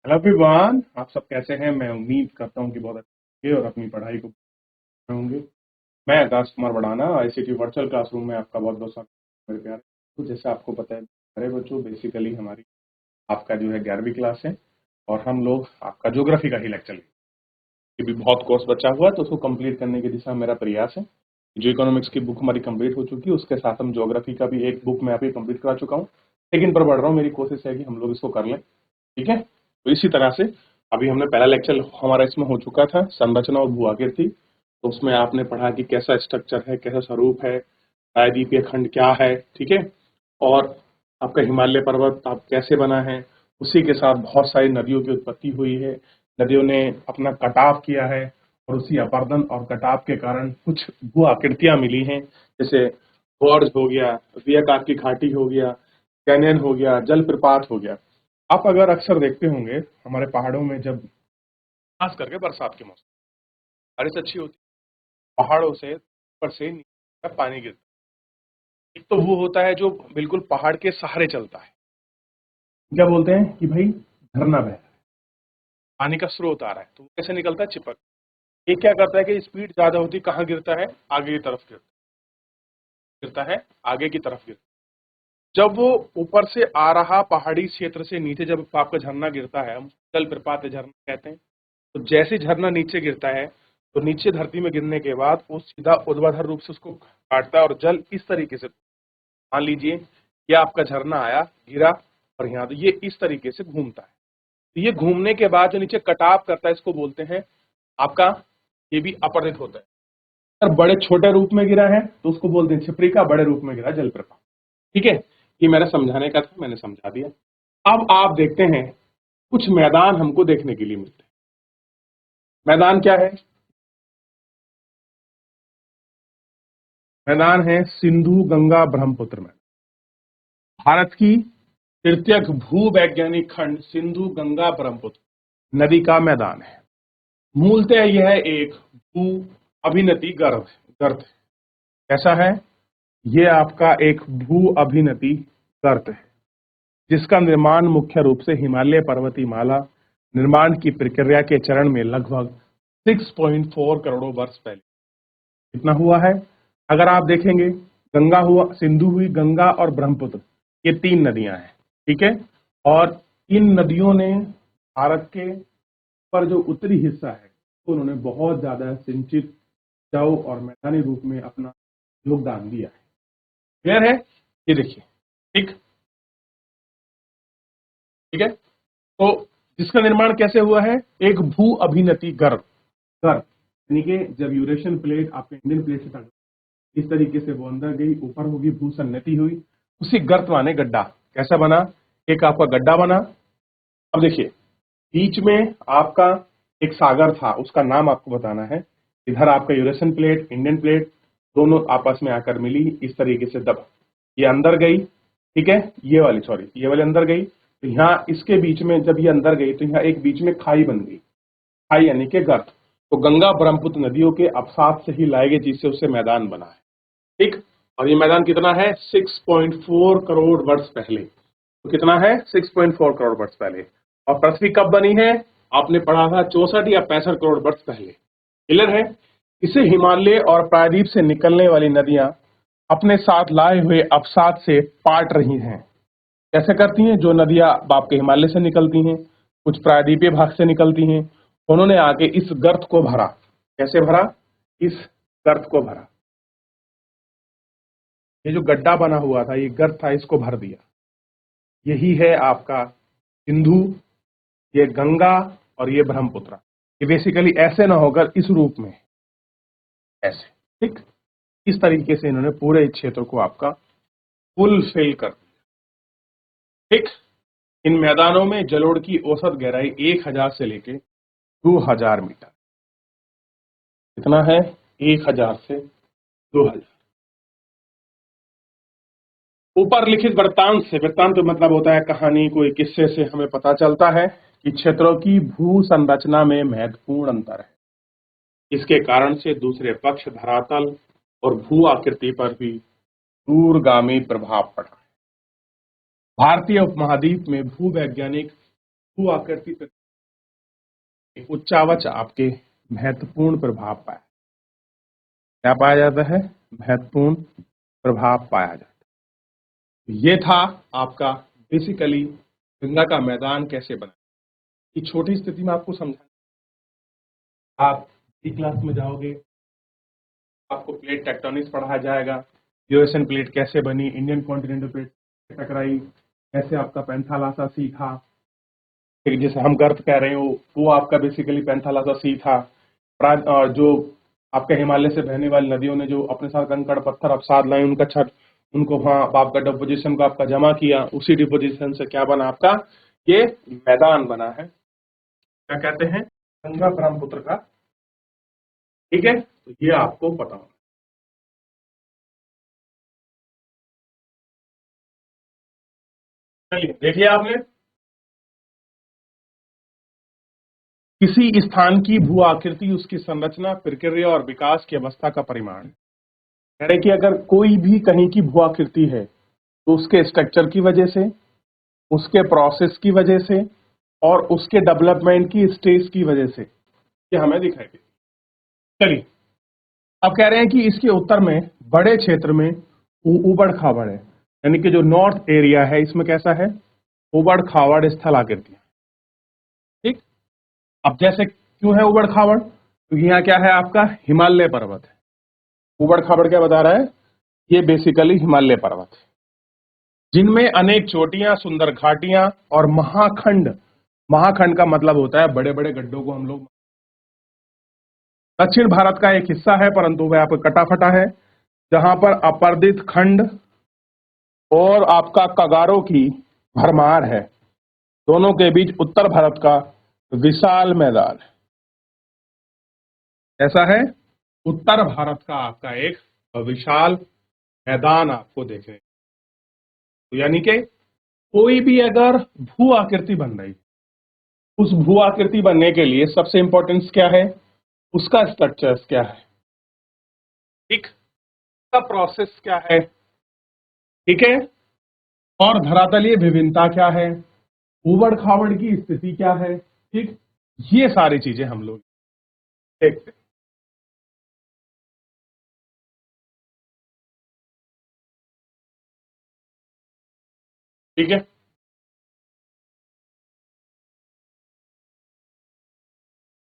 Hello everyone, आप सब कैसे हैं? मैं उम्मीद करता हूं कि बहुत अच्छे होंगे और अपनी पढ़ाई को कर रहे होंगे। मैं Akash Kumar Badana, ICT virtual classroom में आपका बहुत बहुत स्वागत है मेरे प्यारे। तो जैसे आपको पता है मेरे बच्चों, बेसिकली हमारी आपका जो है 11वीं क्लास है और हम लोग आपका ज्योग्राफी का ही लेक्चर लेंगे। ये भी बहुत कोर्स बचा हुआ है तो उसको कंप्लीट करने की दिशा में मेरा प्रयास है। जो इकोनॉमिक्स की बुक हमारी कंप्लीट हो चुकी है, उसके साथ हम ज्योग्राफी का भी एक बुक मैं अभी कंप्लीट करा चुका हूँ। लेकिन पर बढ़ रहा हूँ, मेरी कोशिश है कि हम लोग इसको कर लें। ठीक है, तो इसी तरह से अभी हमने पहला लेक्चर हमारा इसमें हो चुका था, संरचना और भू आकृति। तो उसमें आपने पढ़ा कि कैसा स्ट्रक्चर है, कैसा स्वरूप है, प्रायद्वीपीय खंड क्या है। ठीक है, और आपका हिमालय पर्वत आप कैसे बना है, उसी के साथ बहुत सारी नदियों की उत्पत्ति हुई है, नदियों ने अपना कटाव किया है और उसी अपर्दन और कटाव के कारण कुछ भू आकृतियां मिली हैं, जैसे गॉर्ज हो गया, वियाकार की घाटी हो गया, कैनियन हो गया, जलप्रपात हो गया। आप अगर अक्सर देखते होंगे हमारे पहाड़ों में, जब खास करके बरसात के मौसम बारिश अच्छी होती है, पहाड़ों से ऊपर से नीचे का पानी गिरता है। एक तो वो होता है जो बिल्कुल पहाड़ के सहारे चलता है, क्या बोलते हैं कि भाई झरना बह रहा है, पानी का स्रोत आ रहा है, तो वो कैसे निकलता है? चिपक। ये क्या करता है कि स्पीड ज्यादा होती, कहाँ गिरता है? आगे की तरफ गिरता है, आगे की तरफ गिरता है। जब वो ऊपर से आ रहा पहाड़ी क्षेत्र से नीचे जब आपका झरना गिरता है, हम जलप्रपात झरना कहते हैं। तो जैसे झरना नीचे गिरता है, तो नीचे धरती में गिरने के बाद वो सीधा ऊर्ध्वाधर रूप से उसको काटता है और जल इस तरीके से, मान लीजिए ये आपका झरना आया, गिरा और यहाँ, तो ये इस तरीके से घूमता है। तो ये घूमने के बाद जो नीचे कटाव करता है, इसको बोलते हैं आपका, ये भी अपरदित होता है। अगर बड़े छोटे रूप में गिरा है तो उसको बोलते हैं छिपरी का, बड़े रूप में गिरा जलप्रपात। ठीक है, ये मेरा समझाने का था, मैंने समझा दिया। अब आप देखते हैं कुछ मैदान हमको देखने के लिए मिलते हैं। मैदान क्या है? मैदान है सिंधु गंगा ब्रह्मपुत्र में। भारत की तृतीयक भू वैज्ञानिक खंड सिंधु गंगा ब्रह्मपुत्र नदी का मैदान है। मूलतः यह एक भू अभिनति गर्त है। कैसा है? यह आपका एक भू अभिनति गर्त है, जिसका निर्माण मुख्य रूप से हिमालय पर्वतीमाला निर्माण की प्रक्रिया के चरण में लगभग 6.4 करोड़ वर्ष पहले कितना हुआ है। अगर आप देखेंगे, गंगा हुआ, सिंधु हुई, गंगा और ब्रह्मपुत्र, ये तीन नदियां हैं। ठीक है, और इन नदियों ने भारत के पर जो उत्तरी हिस्सा है, तो उन्होंने बहुत ज्यादा सिंचित, उपजाऊ और मैदानी रूप में अपना योगदान दिया है। क्लियर है? ये देखिए। ठीक, ठीक है। तो जिसका निर्माण कैसे हुआ है? एक भू अभिनति गर्त गर्त, यानी कि जब यूरेशियन प्लेट आपके इंडियन प्लेट से टकराई, इस तरीके से वो अंदर गई, ऊपर होगी, भूसन्नति हुई, उसी गर्त माने गड्ढा। कैसा बना? एक आपका गड्ढा बना। अब देखिए, बीच में आपका एक सागर था, उसका नाम आपको बताना है। इधर आपका यूरेशियन प्लेट, इंडियन प्लेट, दोनों आपस में आकर मिली, इस तरीके से दब ये अंदर गई। ठीक है, ये वाली, सॉरी, ये वाली अंदर गई, तो यहाँ इसके बीच में जब ये अंदर गई तो यहाँ एक बीच में खाई बन गई, खाई यानी कि गर्त। तो गंगा ब्रह्मपुत्र नदियों के अवसाद से ही लाए गए, जिससे उससे मैदान बना है। ठीक, और ये मैदान कितना है? 6.4 करोड़ वर्ष पहले। तो कितना है? 6.4 करोड़ वर्ष पहले। और पृथ्वी कब बनी है? आपने पढ़ा था 64 या 65 करोड़ वर्ष पहले। क्लियर है? इसे हिमालय और प्रायद्वीप से निकलने वाली नदियां अपने साथ लाए हुए अवसाद से पाट रही हैं। कैसे करती हैं? जो नदियां आपके हिमालय से निकलती हैं, कुछ प्रायद्वीपीय भाग से निकलती हैं, उन्होंने आके इस गर्त को भरा। कैसे भरा? इस गर्त को भरा। ये जो गड्ढा बना हुआ था, ये गर्त था, इसको भर दिया। यही है आपका सिंधु, ये गंगा और ये ब्रह्मपुत्र। ये बेसिकली ऐसे ना होकर इस रूप में, ऐसे। ठीक, इस तरीके से इन्होंने पूरे क्षेत्र को आपका फुलफिल कर दिया। ठीक, इन मैदानों में जलोढ़ की औसत गहराई 1000 से लेके 2000 मीटर। कितना है? 1000 से 2000। ऊपर लिखित वृत्तांत से, वृत्तांत मतलब होता है कहानी, कोई किस्से से हमें पता चलता है कि क्षेत्रों की भू संरचना में महत्वपूर्ण अंतर है। इसके कारण से दूसरे पक्ष धरातल और भू आकृति पर भी दूरगामी प्रभाव पड़ा। भारतीय उपमहाद्वीप में भू वैज्ञानिक भू आकृति पर उच्चावच आपके महत्वपूर्ण प्रभाव पाया। क्या पाया जाता है? महत्वपूर्ण प्रभाव पाया जाता है। ये था आपका बेसिकली गंगा का मैदान कैसे बना। ये छोटी स्थिति में आपको समझा। आप क्लास में जाओगे, आपको प्लेट टेक्टोनिक्स पढ़ाया जाएगा, यूएसएन प्लेट कैसे बनी, इंडियन कॉन्टिनेंटल प्लेट टकराई, कैसे आपका पैंथालासा सी था, जिसे हम गर्त कह रहे हो, वो आपका बेसिकली पैंथालासा सी था। और जो आपके हिमालय से बहने वाली नदियों ने जो अपने साथ कंकड़ पत्थर अवसाद लाए, उनका छठ उनको वहां आपका डिपोजिशन को आपका जमा किया, उसी डिपोजिशन से क्या बना आपका ये मैदान बना है, क्या कहते हैं, गंगा ब्रह्मपुत्र का। ठीक है, तो ये आपको पता होना। चलिए देखिए, आपने किसी स्थान की भू आकृति, उसकी संरचना, प्रक्रिया और विकास की अवस्था का परिमाण। कह रहे कि अगर कोई भी कहीं की भू आकृति है तो उसके स्ट्रक्चर की वजह से, उसके प्रोसेस की वजह से और उसके डेवलपमेंट की स्टेज की वजह से ये हमें दिखाई देती। चलिए, अब कह रहे हैं कि इसके उत्तर में बड़े क्षेत्र में उबड़ खाबड़ है, यानी कि जो नॉर्थ एरिया है इसमें कैसा है, उबड़ खाबड़ स्थल आकृति। ठीक, अब जैसे क्यों है उबड़ खाबड़, क्योंकि यहाँ क्या है आपका हिमालय पर्वत है। उबड़ खाबड़ क्या बता रहा है, ये बेसिकली हिमालय पर्वत है जिनमें अनेक चोटियां, सुंदर घाटियां और महाखंड, महाखंड का मतलब होता है बड़े बड़े गड्ढों को हम लोग। दक्षिण भारत का एक हिस्सा है परंतु वह आपका कटा फटा है, जहां पर अपर्दित खंड और आपका कगारों की भरमार है। दोनों के बीच उत्तर भारत का विशाल मैदान है। ऐसा है, उत्तर भारत का आपका एक विशाल मैदान आपको देखे। तो यानी कि कोई भी अगर भू आकृति बन रही, उस भू आकृति बनने के लिए सबसे इंपॉर्टेंस क्या है, उसका स्ट्रक्चर्स क्या है, ठीक, उसका प्रोसेस क्या है, ठीक है, और धरातलीय विभिन्नता क्या है, उबड़ खाबड़ की स्थिति क्या है, ठीक, ये सारी चीजें हम लोग देखते हैं। ठीक है,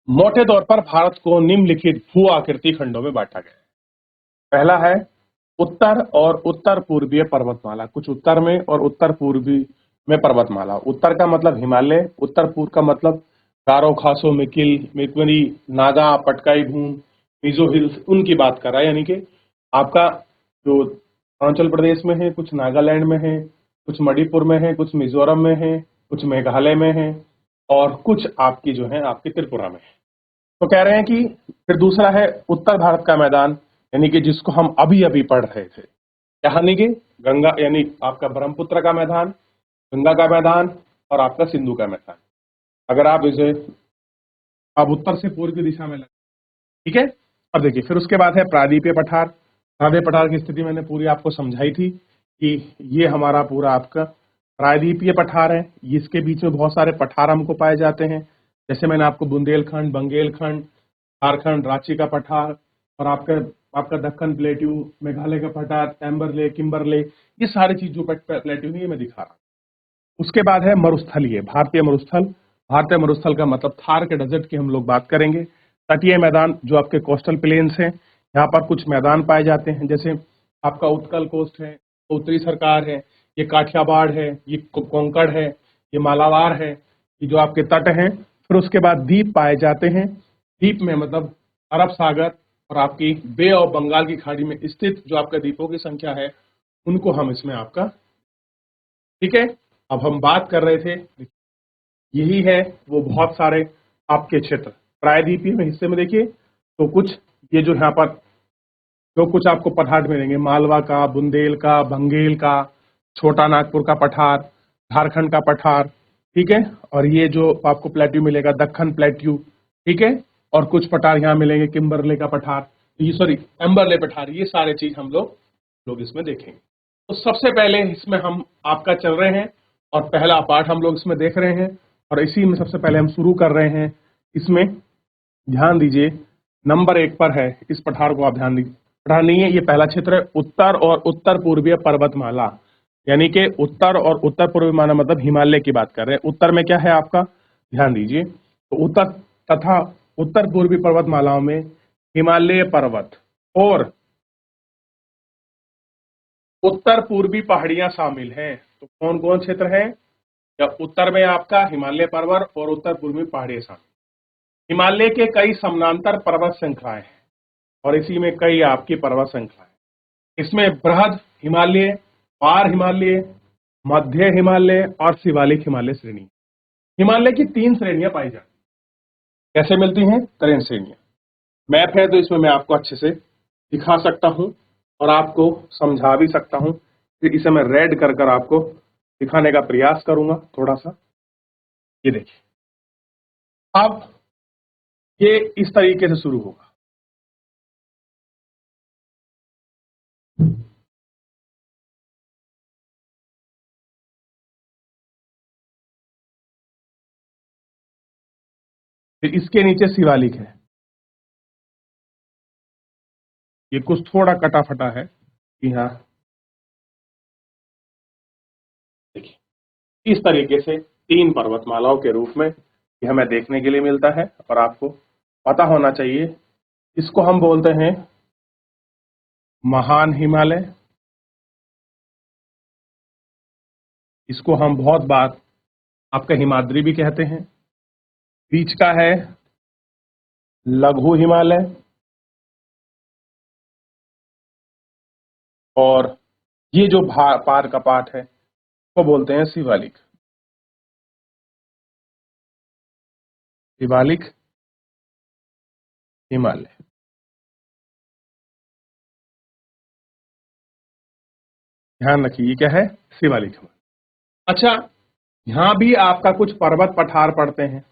मोटे तौर पर भारत को निम्नलिखित भू आकृति खंडों में बांटा गया है। पहला है उत्तर और उत्तर पूर्वीय पर्वतमाला, कुछ उत्तर में और उत्तर पूर्वी में पर्वतमाला। उत्तर का मतलब हिमालय, उत्तर पूर्व का मतलब गारो, खासो, मिकिल, मिकमरी, नागा, पटकाई भूम, मिजो हिल्स, उनकी बात कर रहा है। यानी कि आपका जो अरुणाचल प्रदेश में है, कुछ नागालैंड में है, कुछ मणिपुर में है, कुछ मिजोरम में है, कुछ मेघालय में है और कुछ आपकी जो है आपकी त्रिपुरा में है। तो कह रहे हैं कि फिर दूसरा है उत्तर भारत का मैदान, यानी कि जिसको हम अभी अभी पढ़ रहे थे, यानी कि गंगा, यानी आपका ब्रह्मपुत्र का मैदान, गंगा का मैदान और आपका सिंधु का मैदान। अगर आप इसे अब उत्तर से पूर्व की दिशा में लगे, ठीक है। अब देखिए, फिर उसके बाद है प्रायद्वीपीय पठार। प्रायद्वीपीय पठार की स्थिति मैंने पूरी आपको समझाई थी कि ये हमारा पूरा आपका प्रायद्वीपीय पठार है। इसके बीच में बहुत सारे पठार हमको पाए जाते हैं, जैसे मैंने आपको बुंदेलखंड, बंगेलखंड, झारखंड, रांची का पठार और आपका आपका दक्कन प्लेट्यू, मेघालय का पठार, एम्बरले, किम्बरले, ये सारी चीज जो प्लेट्यू है ये मैं दिखा रहा हूँ। उसके बाद है मरुस्थलीय, भारतीय मरुस्थल। भारतीय मरुस्थल का मतलब थार के डेजर्ट की हम लोग बात करेंगे। तटीय मैदान जो आपके कोस्टल प्लेन्स हैं, यहाँ पर कुछ मैदान पाए जाते हैं, जैसे आपका उत्कल कोस्ट है, उत्तरी सरकार है, ये काठियावाड़ है, ये कोंकण है, ये मालाबार है, ये जो आपके तट हैं। फिर उसके बाद द्वीप पाए जाते हैं। द्वीप में मतलब अरब सागर और आपकी बे ऑफ बंगाल की खाड़ी में स्थित जो आपका द्वीपों की संख्या है, उनको हम इसमें आपका, ठीक है। अब हम बात कर रहे थे, यही है वो बहुत सारे आपके क्षेत्र प्रायद्वीपीय में हिस्से में देखिए, तो कुछ ये जो यहाँ पर जो कुछ आपको पठार मिलेंगे, मालवा का, बुंदेल का, बंगेल का, छोटा नागपुर का पठार, झारखंड का पठार, ठीक है, और ये जो आपको प्लेट्यू मिलेगा दक्कन प्लेट्यू, ठीक है, और कुछ पठार यहाँ मिलेंगे किम्बरले का पठार, ये सॉरी एम्बरले पठार, ये सारे चीज हम लोग इसमें देखेंगे। तो सबसे पहले इसमें हम आपका चल रहे हैं और पहला पार्ट हम लोग इसमें देख रहे हैं, और इसी में सबसे पहले हम शुरू कर रहे हैं। इसमें ध्यान दीजिए, नंबर 1 पर है, इस पठार को आप ध्यान दीजिए। पठार नहीं है, ये पहला क्षेत्र है, उत्तर और उत्तर पूर्वीय पर्वतमाला, यानी कि उत्तर और उत्तर पूर्वी माना मतलब हिमालय की बात कर रहे हैं। उत्तर में क्या है आपका, ध्यान दीजिए, तो उत्तर तथा उत्तर पूर्वी पर्वतमालाओं में हिमालय पर्वत और उत्तर पूर्वी पहाड़ियां शामिल हैं। तो कौन कौन क्षेत्र है, या उत्तर में आपका हिमालय पर्वत और उत्तर पूर्वी पहाड़ियां शामिल। हिमालय के कई समानांतर पर्वत श्रृंखलाएं हैं और इसी में कई आपकी पर्वत श्रृंखलाएं। इसमें बृहद हिमालय, पार हिमालय, मध्य हिमालय और शिवालिक हिमालय श्रेणी। हिमालय की 3 श्रेणियां पाई जाती हैं। कैसे मिलती हैं, 3 श्रेणियां। मैप है तो इसमें मैं आपको अच्छे से दिखा सकता हूं और आपको समझा भी सकता हूं। फिर इसे मैं रेड कर कर आपको दिखाने का प्रयास करूंगा थोड़ा सा। ये देखिए, अब ये इस तरीके से शुरू होगा। फिर इसके नीचे शिवालिक है। ये कुछ थोड़ा कटा फटा है कि हाँ, देखिए इस तरीके से 3 पर्वतमालाओं के रूप में ये हमें देखने के लिए मिलता है और आपको पता होना चाहिए। इसको हम बोलते हैं महान हिमालय, इसको हम बहुत बार आपका हिमाद्री भी कहते हैं। बीच का है लघु हिमालय और ये जो पार का पाठ है वो बोलते हैं शिवालिक। शिवालिक हिमालय, ध्यान रखिए ये क्या है, शिवालिक हिमालय। अच्छा, यहां भी आपका कुछ पर्वत पठार पड़ते हैं,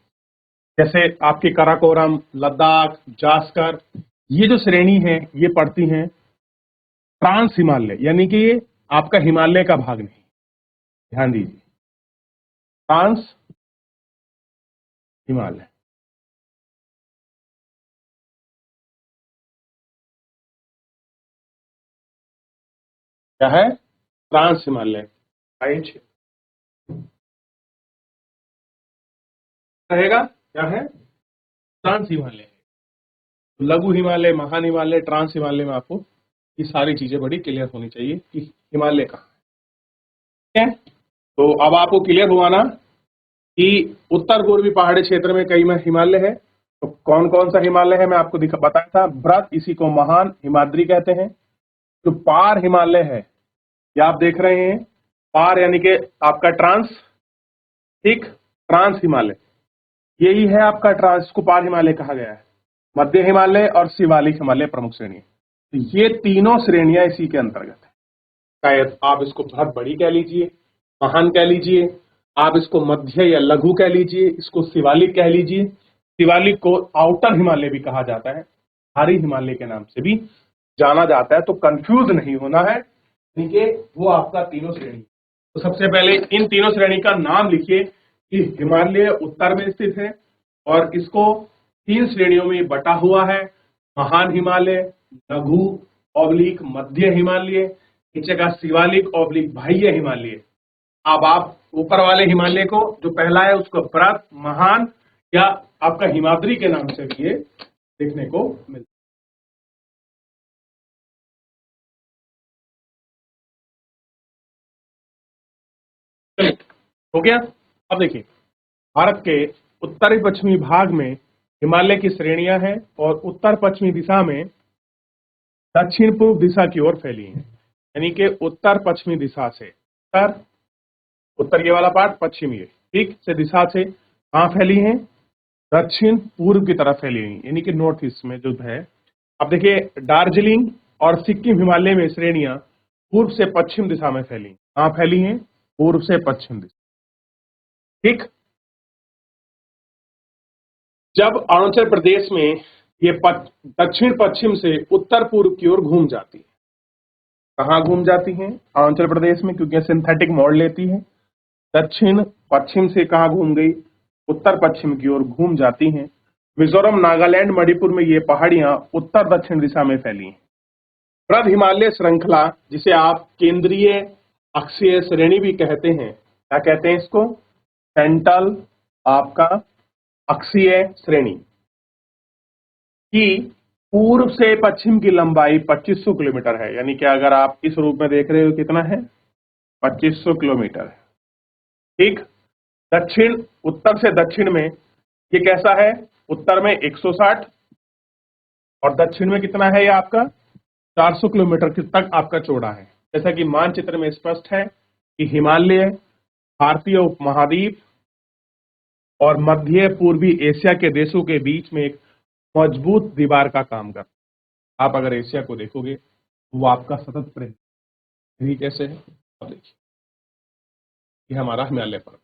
जैसे आपकी काराकोरम, लद्दाख, जास्कर। ये जो श्रेणी है ये पड़ती हैं ट्रांस हिमालय, यानी कि ये आपका हिमालय का भाग नहीं। ध्यान दीजिए, ट्रांस हिमालय। क्या है, ट्रांस हिमालय। राइट रहेगा, क्या है, ट्रांस हिमालय। लघु हिमालय, महान हिमालय, ट्रांस हिमालय में आपको ये सारी चीजें बड़ी क्लियर होनी चाहिए कि हिमालय कहाँ है। तो अब आपको क्लियर हुआ ना कि उत्तर पूर्वी पहाड़ी क्षेत्र में कई में हिमालय है। तो कौन कौन सा हिमालय है मैं आपको बताया था, ब्रत, इसी को महान हिमाद्री कहते हैं। जो पार हिमालय है, ये आप देख रहे हैं, पार यानी कि आपका ट्रांस, ठीक, ट्रांस हिमालय यही है आपका ट्रांस, को पार हिमालय कहा गया है। मध्य हिमालय और शिवालिक हिमालय प्रमुख श्रेणी है। तो ये तीनों श्रेणियां इसी के अंतर्गत है। शायद आप इसको बहुत बड़ी कह लीजिए, महान कह लीजिए, आप इसको मध्य या लघु कह लीजिए, इसको शिवालिक कह लीजिए। शिवालिक को आउटर हिमालय भी कहा जाता है, भारी हिमालय के नाम से भी जाना जाता है। तो कंफ्यूज नहीं होना है, ठीक है, वो आपका तीनों श्रेणी। तो सबसे पहले इन तीनों श्रेणी का नाम लिखिए कि हिमालय उत्तर में स्थित है और इसको 3 श्रेणियों में बटा हुआ है, महान हिमालय, लघु ऑब्लिक मध्य हिमालय, नीचे का शिवालिक ऑब्लिक बाह्य हिमालय। अब आप ऊपर वाले हिमालय को जो पहला है उसको व्रत, महान या आपका हिमाद्री के नाम से भी ये देखने को मिलता है। हो गया। अब देखिए, भारत के उत्तरी पश्चिमी भाग में हिमालय की श्रेणियां हैं और उत्तर पश्चिमी दिशा में दक्षिण पूर्व दिशा की ओर फैली हैं, यानी कि उत्तर पश्चिमी दिशा से, उत्तर उत्तर ये वाला पार्ट, पश्चिमी है, ठीक से दिशा से कहाँ फैली हैं, दक्षिण पूर्व की तरफ फैली हुई, यानी कि नॉर्थ ईस्ट में जो है। अब देखिए, दार्जिलिंग और सिक्किम हिमालय में श्रेणियां पूर्व से पश्चिम दिशा में फैली, कहाँ फैली हैं, पूर्व से पश्चिम दिशा, ठीक। जब अरुणाचल प्रदेश में ये दक्षिण पश्चिम से उत्तर पूर्व की ओर घूम जाती है, कहाँ घूम जाती हैं, अरुणाचल प्रदेश में, क्योंकि सिंथेटिक मोड लेती है। दक्षिण पश्चिम से कहाँ घूम गई, उत्तर पश्चिम की ओर घूम जाती हैं। मिजोरम, नागालैंड, मणिपुर में ये पहाड़ियां उत्तर दक्षिण दिशा में फैली हैं। वृहद हिमालय श्रृंखला, जिसे आप केंद्रीय अक्षीय श्रेणी भी कहते हैं, क्या कहते हैं इसको? सेंट्रल आपका अक्षीय श्रेणी की पूर्व से पश्चिम की लंबाई 2500 किलोमीटर है। यानी कि अगर आप इस रूप में देख रहे हो, कितना है? 2500 किलोमीटर। ठीक। दक्षिण, उत्तर से दक्षिण में ये कैसा है? उत्तर में 160 और दक्षिण में कितना है? ये आपका 400 किलोमीटर तक आपका चौड़ा है। जैसा कि मानचित्र में स्पष्ट है कि हिमालय भारतीय उपमहाद्वीप और मध्य पूर्वी एशिया के देशों के बीच में एक मजबूत दीवार का काम करता है। आप अगर एशिया को देखोगे तो वो आपका सतत प्रेम कैसे है, अब देखिए, ये हमारा हिमालय पर्वत।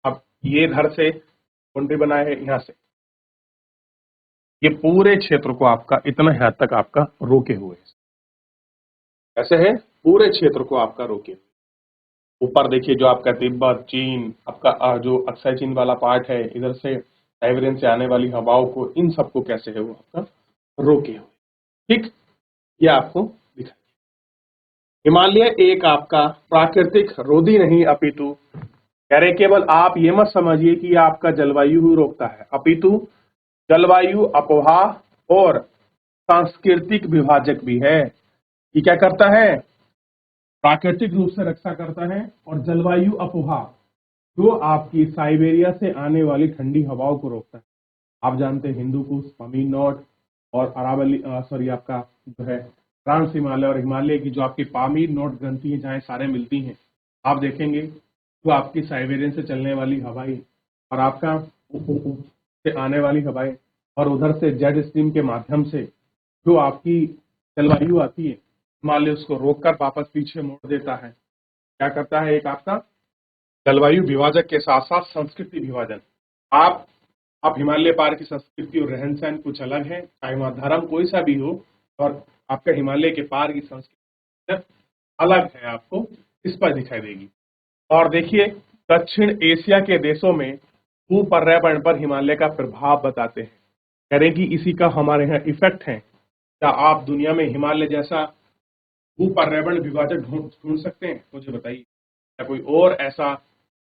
अब ये इधर से बाउंड्री बनाए है, यहां से ये पूरे क्षेत्र को आपका इतना हद तक आपका रोके हुए है। ऐसे है, पूरे क्षेत्र को आपका रोके हुए। ऊपर देखिए जो आपका तिब्बत, चीन, आपका जो अक्षय चीन वाला पार्ट है, इधर से साइबेरियन से आने वाली हवाओं को, इन सबको कैसे है वो आपका रोके हुए। ठीक, ये आपको दिखा। हिमालय एक आपका प्राकृतिक रोधी नहीं, अपितु कह रहे केवल आप ये मत समझिए कि ये आपका जलवायु ही रोकता है, अपितु जलवायु अपवाह और सांस्कृतिक विभाजक भी है। ये क्या करता है? प्राकृतिक रूप से रक्षा करता है और जलवायु अपवाह, जो आपकी साइबेरिया से आने वाली ठंडी हवाओं को रोकता है। आप जानते हैं हिंदू कुश, पमीर नोट और अरावली, सॉरी आपका जो है ट्रांस हिमालय और हिमालय की जो आपकी पामीर नोट ग्रंथि है, जहाँ सारे मिलती हैं, आप देखेंगे जो आपकी साइबेरियन से चलने वाली हवाएं और आपका से आने वाली हवाएं और उधर से जेट स्ट्रीम के माध्यम से जो आपकी जलवायु आती है, हिमालय उसको रोककर वापस पीछे मोड़ देता है। क्या करता है? एक आपका जलवायु विभाजक के साथ साथ संस्कृति विभाजन। आप हिमालय पार की संस्कृति और रहन सहन कुछ अलग है, चाहे वहां धर्म कोई सा भी हो, और आपका हिमालय के पार की संस्कृति अलग है, आपको इस पर दिखाई देगी। और देखिए, दक्षिण एशिया के देशों में भूपर्यावरण पर हिमालय का प्रभाव बताते हैं। कह रहे कि इसी का हमारे यहाँ इफेक्ट है। क्या आप दुनिया में हिमालय जैसा भूपर्यावरण विभाजक ढूंढ सकते हैं? मुझे बताइए, क्या कोई और ऐसा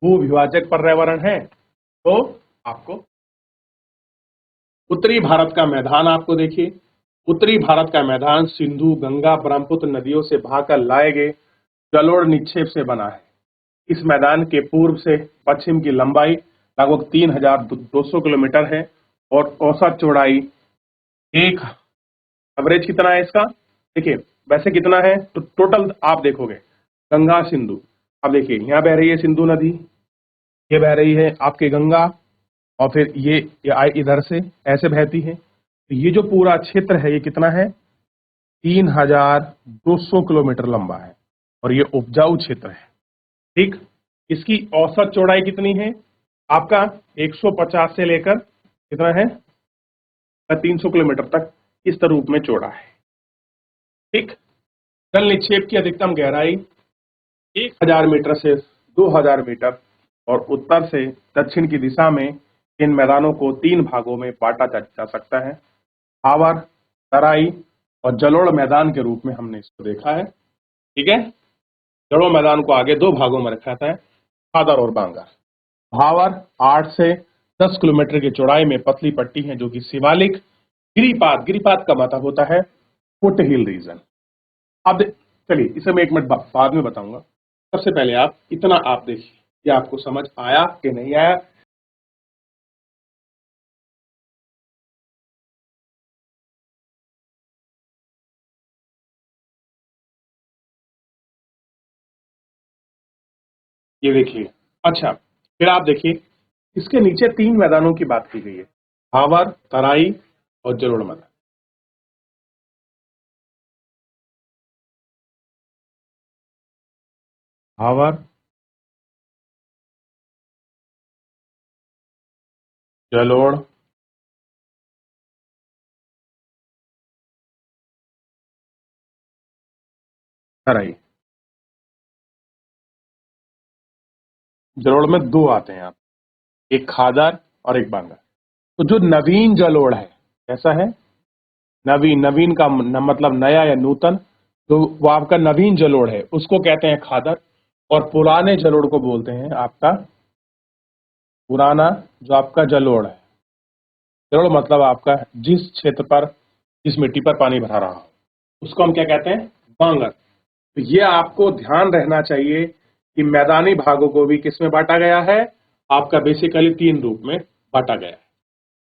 भू विभाजक पर्यावरण है? तो आपको उत्तरी भारत का मैदान आपको देखिए, उत्तरी भारत का मैदान सिंधु, गंगा, ब्रह्मपुत्र नदियों से बहाकर लाए गए जलोढ़ निक्षेप से बना है। इस मैदान के पूर्व से पश्चिम की लंबाई लगभग 3200 किलोमीटर है और औसत चौड़ाई एक, एवरेज कितना है इसका? देखिए वैसे कितना है तो टोटल आप देखोगे, गंगा सिंधु, अब देखिए यहाँ बह रही है सिंधु नदी, ये बह रही है आपकी गंगा, और फिर ये इधर से ऐसे बहती है। तो ये जो पूरा क्षेत्र है ये कितना है? 3200 किलोमीटर लंबा है और ये उपजाऊ क्षेत्र है। ठीक, इसकी औसत चौड़ाई कितनी है? आपका 150 से लेकर कितना है? 300 किलोमीटर तक इस रूप में चौड़ा है। ठीक, जल निक्षेप की अधिकतम गहराई 1000 मीटर से 2000 मीटर और उत्तर से दक्षिण की दिशा में इन मैदानों को 3 भागों में बांटा जा सकता है। भावर, तराई और जलोढ़ मैदान के रूप में हमने इसको देखा है। ठीक है, जलोढ़ मैदान को आगे 2 भागों में रखा था, भादर और बांगर। भावर 8 से 10 किलोमीटर की चौड़ाई में पतली पट्टी है जो कि शिवालिक गिरिपाद, गिरिपाद का मतलब होता है फुट हिल रीजन। अब चलिए इसे मैं 1 मिनट बाद में बताऊंगा। सबसे पहले आप इतना आप देखिए, ये आपको समझ आया कि नहीं आया? ये देखिए, अच्छा फिर आप देखिए, इसके नीचे 3 मैदानों की बात की गई है, भावर, तराई और जलोढ़ मैदान। भावर, जलोढ़, तराई। जलोढ़ में 2 आते हैं आप, एक खादर और एक बांगर। तो जो नवीन जलोढ़ है, कैसा है? नवीन, नवीन का मतलब नया या नूतन, तो वो आपका नवीन जलोढ़ है, उसको कहते हैं खादर। और पुराने जलोढ़ को बोलते हैं आपका पुराना, जो आपका जलोढ़ है। जलोढ़ मतलब आपका जिस क्षेत्र पर, जिस मिट्टी पर पानी भरा रहा हो, उसको हम क्या कहते हैं? बांगर। तो ये आपको ध्यान रहना चाहिए कि मैदानी भागों को भी किसमें बांटा गया है? आपका बेसिकली 3 रूप में बांटा गया है।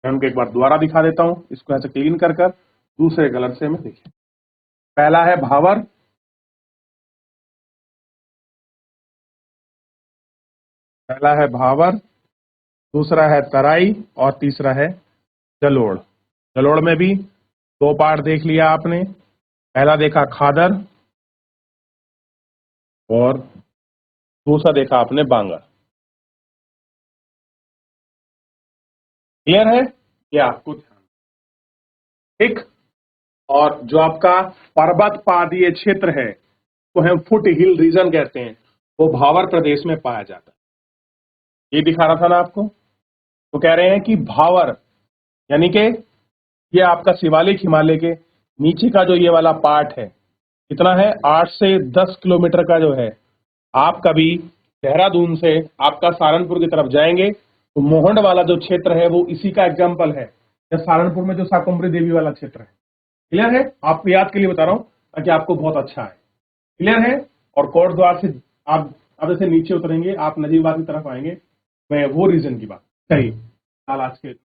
मैं उनको एक बार दोबारा दिखा देता हूं, इसको ऐसे क्लीन कर कर दूसरे कलर से मैं देखिए। पहला है भावर, पहला है भावर, दूसरा है तराई और तीसरा है जलोढ़। जलोढ़ में भी 2 पार्ट देख लिया आपने। पहला देखा खादर और दूसरा देखा आपने बांगर। क्लियर है? ये आपको ध्यान, ठीक। और जो आपका पर्वत पादीय क्षेत्र है, तो हम फुट हिल रीजन कहते हैं, वो भावर प्रदेश में पाया जाता है। ये दिखा रहा था ना आपको। तो कह रहे हैं कि भावर यानी कि ये आपका शिवालिक हिमालय के नीचे का जो ये वाला पार्ट है, कितना है? 8 से 10 किलोमीटर का जो है। आप कभी देहरादून से आपका सहारनपुर की तरफ जाएंगे तो मोहंड वाला जो क्षेत्र है वो इसी का एग्जाम्पल है, या सहारनपुर में जो शाकुंभरी देवी वाला क्षेत्र है। क्लियर है? आपको याद के लिए बता रहा हूं ताकि आपको बहुत अच्छा है। क्लियर है? और कोट द्वार से आप अब जैसे नीचे उतरेंगे, आप नजीबाबाद की तरफ आएंगे, मैं वो रीजन की बात। सही, आज के